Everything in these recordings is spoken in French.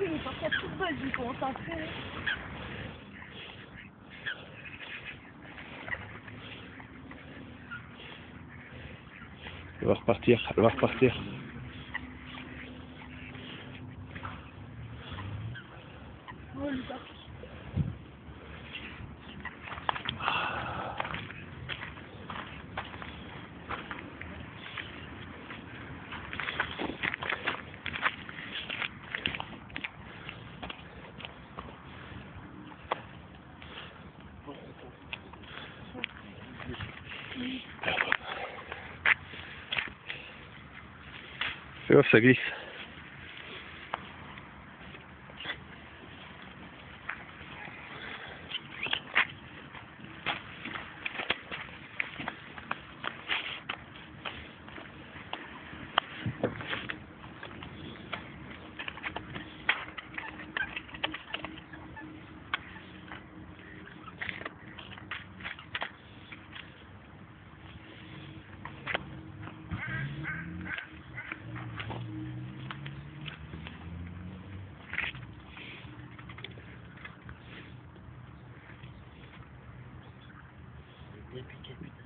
Il est sorti à toute balle, il commence à faire. Elle va repartir, elle va repartir. Oh, le tapis. Fais gaffe, ça glisse.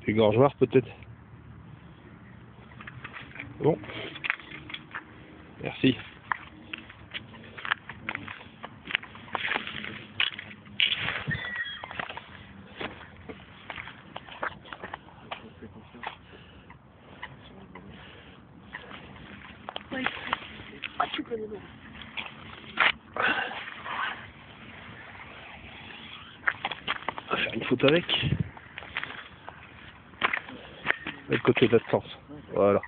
Des gorgeoirs peut-être. Bon. Merci. Ouais, ah, tu connais non. On va faire une photo avec. De l'autre côté de la distance. Voilà.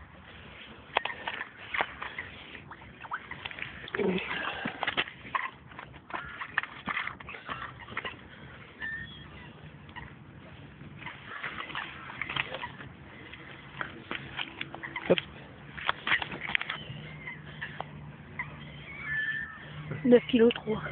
Hop. 9 kg 3.